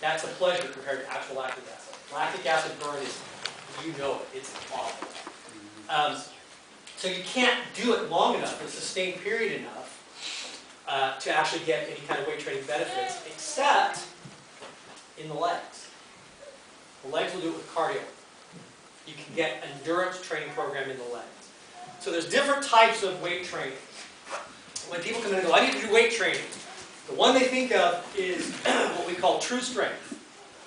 That's a pleasure compared to actual lactic acid. Lactic acid burn is, you know it, it's awful. So you can't do it long enough, a sustained period enough, to actually get any kind of weight training benefits, except in the legs. The legs will do it with cardio. You can get an endurance training program in the legs. So there's different types of weight training. When people come in and go, I need to do weight training, the one they think of is what we call true strength.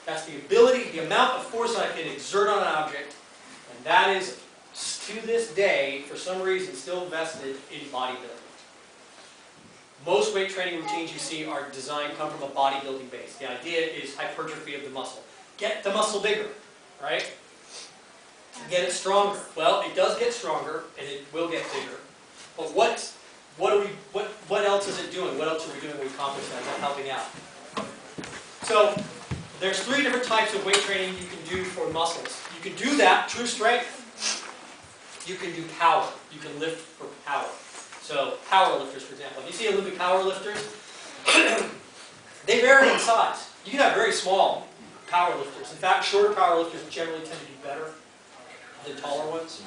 That's the ability, the amount of force I can exert on an object, and that is, to this day, for some reason, still invested in bodybuilding. Most weight training routines you see are designed, come from a bodybuilding base. The idea is hypertrophy of the muscle. Get the muscle bigger, right? Get it stronger. Well, it does get stronger, and it will get bigger. But what else is it doing? What else are we doing to accomplish that? Is that helping out? So, there's 3 different types of weight training you can do for muscles. You can do that, true strength. You can do power. You can lift for power. So, power lifters, for example. If you see Olympic power lifters, they vary in size. You can have very small power lifters. In fact, shorter power lifters generally tend to do better than taller ones.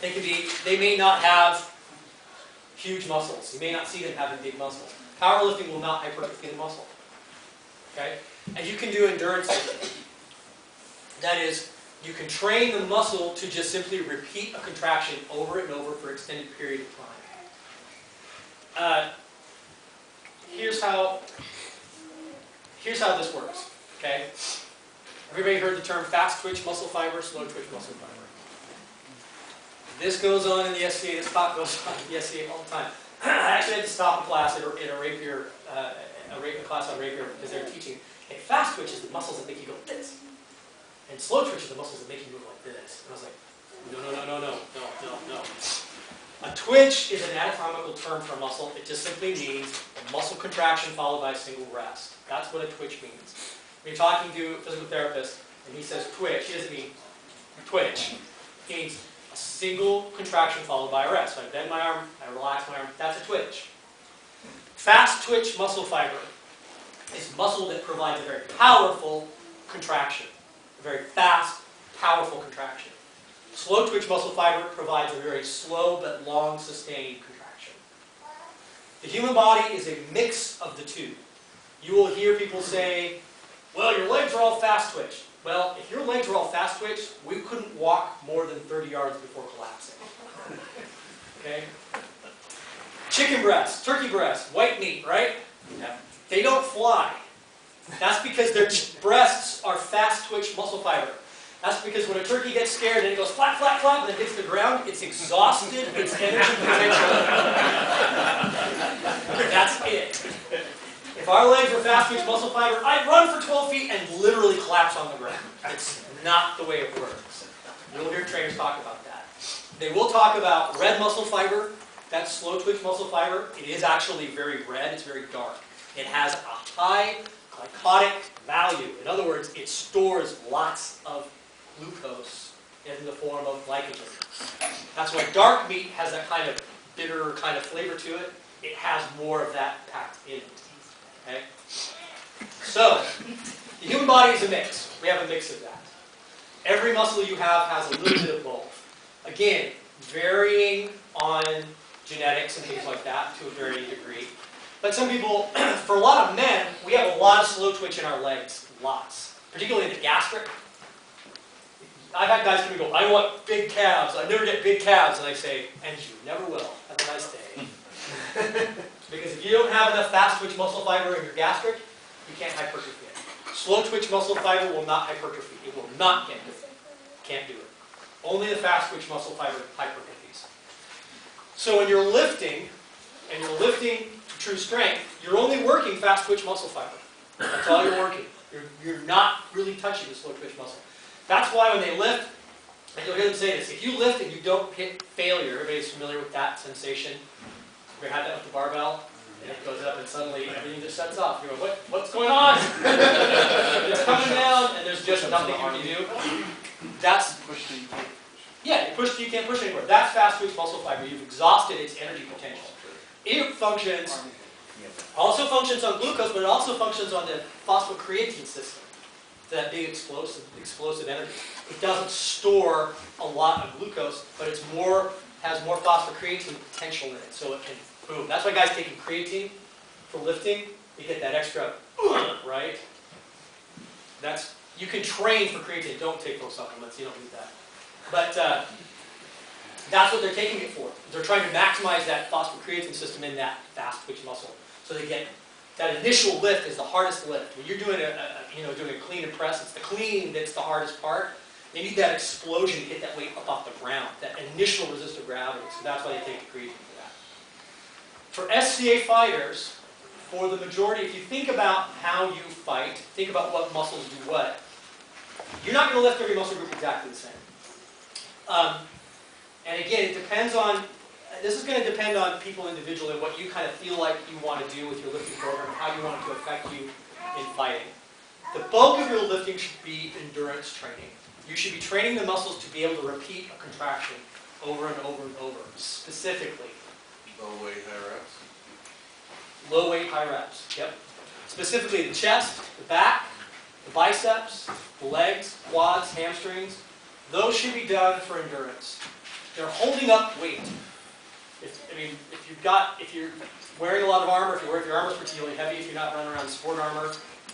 They may not have huge muscles. You may not see them having big muscles. Powerlifting will not hypertrophy the muscle. Okay? And you can do endurance lifting. That is, you can train the muscle to just simply repeat a contraction over and over for an extended period of time. Here's how this works. Okay? Everybody heard the term fast twitch muscle fiber, slow twitch muscle fiber. This goes on in the SCA, this talk goes on in the SCA all the time. I actually had to stop a class at a rapier, a class on rapier because they were teaching, hey, fast twitch is the muscles that make you go like this. And slow twitch is the muscles that make you move like this. And I was like, no. A twitch is an anatomical term for a muscle. It just simply means a muscle contraction followed by a single rest. That's what a twitch means. When you're talking to a physical therapist and he says twitch, he doesn't mean twitch. He means a single contraction followed by a rest. So I bend my arm, I relax my arm, that's a twitch. Fast twitch muscle fiber is muscle that provides a very powerful contraction. A very fast, powerful contraction. Slow twitch muscle fiber provides a very slow but long sustained contraction. The human body is a mix of the two. You will hear people say, well, your legs are all fast twitch. Well, if your legs were all fast twitch, we couldn't walk more than 30 yards before collapsing. Okay? Chicken breast, turkey breast, white meat, right? Yeah. They don't fly. That's because their breasts are fast twitch muscle fiber. That's because when a turkey gets scared and it goes flap, flap, flap, and then hits the ground, it's exhausted its energy potential. That's it. If our legs were fast twitch muscle fiber, I'd run for 12 feet and literally collapse on the ground. It's not the way it works. You'll hear trainers talk about that. They will talk about red muscle fiber. That's slow twitch muscle fiber. It is actually very red. It's very dark. It has a high glycotic value. In other words, it stores lots of glucose in the form of glycogen. That's why dark meat has that kind of bitter kind of flavor to it. It has more of that packed in it. Okay? So, the human body is a mix. We have a mix of that. Every muscle you have has a little bit of both. Again, varying on genetics and things like that to a varying degree. But some people, for a lot of men, we have a lot of slow twitch in our legs. Lots. Particularly in the gastric. I've had guys come and go, I want big calves. I never get big calves. And I say, and you never will. Have a nice day. Because if you don't have enough fast twitch muscle fiber in your gastric, you can't hypertrophy it. Slow twitch muscle fiber will not hypertrophy. It will not get it. Can't do it. Only the fast twitch muscle fiber hypertrophies. So when you're lifting, and you're lifting true strength, you're only working fast twitch muscle fiber. That's all you're working. You're not really touching the slow twitch muscle. That's why when they lift, and you'll hear them say this, if you lift and you don't hit failure, everybody's familiar with that sensation. You ever had that with the barbell? And it goes up and suddenly everything just shuts off. You're going, what's going on? It's coming down and there's just nothing you can do. That's, yeah, you push till you can't push anymore. That's fast twitch muscle fiber. You've exhausted its energy potential. It functions Also functions on glucose, but it also functions on the phosphocreatine system. That big explosive energy. It doesn't store a lot of glucose, but it's has more phosphocreatine potential in it, so it can boom. That's why guys taking creatine for lifting, you get that extra, right? You can train for creatine. Don't take those supplements. You don't need that. But that's what they're taking it for. They're trying to maximize that phosphocreatine system in that fast twitch muscle, so they get. That initial lift is the hardest lift. When you're doing doing a clean and press, it's the clean that's the hardest part. They need that explosion to get that weight up off the ground, that initial resistive gravity. So that's why they take the creatine for that. For SCA fighters, for the majority, if you think about how you fight, think about what muscles do what. You're not going to lift every muscle group exactly the same. And again, it depends on. This is going to depend on people individually, what you kind of feel like you want to do with your lifting program, how you want it to affect you in fighting. The bulk of your lifting should be endurance training. You should be training the muscles to be able to repeat a contraction over and over and over, specifically. Low weight, high reps? Low weight, high reps, yep. Specifically the chest, the back, the biceps, the legs, quads, hamstrings. Those should be done for endurance. They're holding up weight. If you're wearing a lot of armor, if your armor's particularly heavy, if you're not running around in sport armor,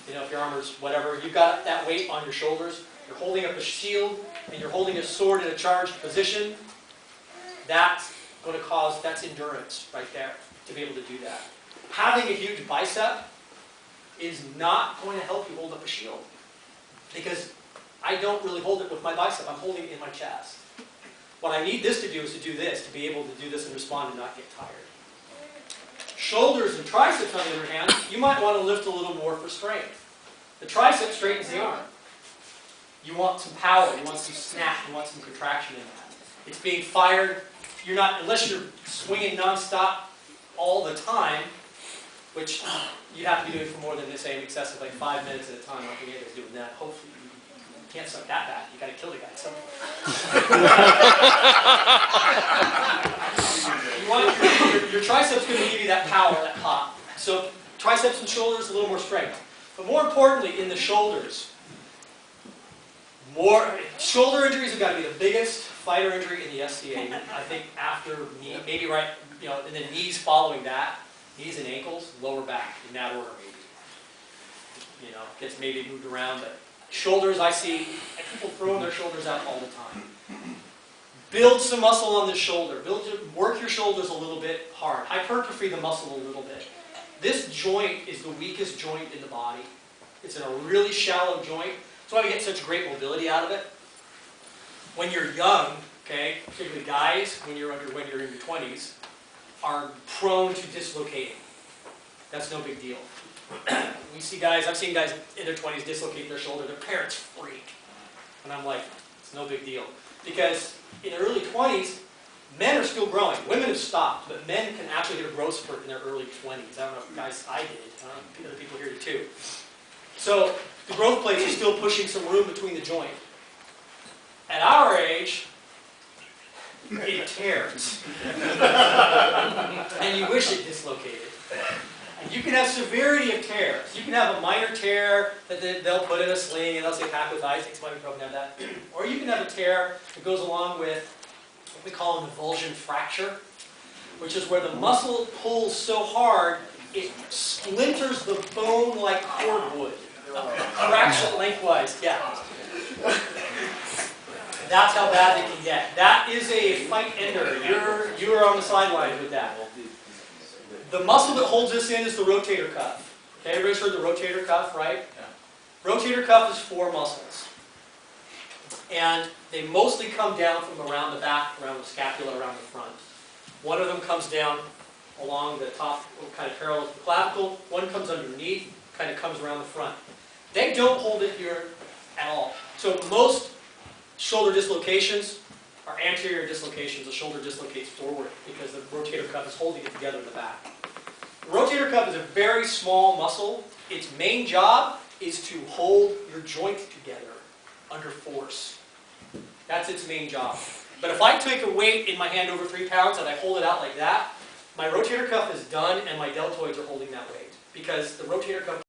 if your armor's whatever, you've got that weight on your shoulders, you're holding up a shield, and you're holding a sword in a charged position, that's endurance right there, to be able to do that. Having a huge bicep is not going to help you hold up a shield, because I don't really hold it with my bicep, I'm holding it in my chest. What I need this to do is to do this, to be able to do this and respond and not get tired. Shoulders and triceps, on the other hand, you might want to lift a little more for strength. The tricep straightens the arm. You want some power, you want some snap, you want some contraction in that. It's being fired. Unless you're swinging nonstop all the time, which you'd have to be doing for more than this, say, in excess of like 5 minutes at a time. Like anybody's doing that. Hopefully, you can't suck that back. You got to kill the guy at some point. Your triceps going to give you that power, that pop. So triceps and shoulders, a little more strength. But more importantly, in the shoulders, shoulder injuries have got to be the biggest fighter injury in the SCA. I think after knee, maybe right, and then knees following that, knees and ankles, lower back in that order maybe. Gets maybe moved around, but shoulders, I see people throwing their shoulders out all the time. Build some muscle on the shoulder. Work your shoulders a little bit hard. Hypertrophy the muscle a little bit. This joint is the weakest joint in the body. It's in a really shallow joint. That's why we get such great mobility out of it. When you're young, okay, particularly guys, when you're in your 20s, are prone to dislocating. That's no big deal. I've seen guys in their 20s dislocate their shoulder. Their parents freak. And I'm like, it's no big deal. Because in their early 20s, men are still growing. Women have stopped, but men can actually get a growth spurt in their early 20s. I don't know if guys, I did. I don't know if other people here did too. So the growth plates are still pushing some room between the joint. At our age, it tears. And you wish it dislocated. And you can have severity of tears. You can have a minor tear that they'll put in a sling and they'll say pack with ice. Somebody probably have that. Or you can have a tear that goes along with what we call an avulsion fracture, which is where the muscle pulls so hard it splinters the bone like cordwood. Cracks it lengthwise. Yeah. That's how bad they can get. That is a fight ender. You're on the sidelines with that. The muscle that holds this in is the rotator cuff. Okay, everybody's heard the rotator cuff, right? Yeah. Rotator cuff is 4 muscles. And they mostly come down from around the back, around the scapula, around the front. One of them comes down along the top, kind of parallel to the clavicle. One comes underneath, kind of comes around the front. They don't hold it here at all. So most shoulder dislocations are anterior dislocations. The shoulder dislocates forward because the rotator cuff is holding it together in the back. The rotator cuff is a very small muscle. Its main job is to hold your joint together under force. That's its main job. But if I take a weight in my hand over 3 pounds and I hold it out like that, My rotator cuff is done and my deltoids are holding that weight because the rotator cuff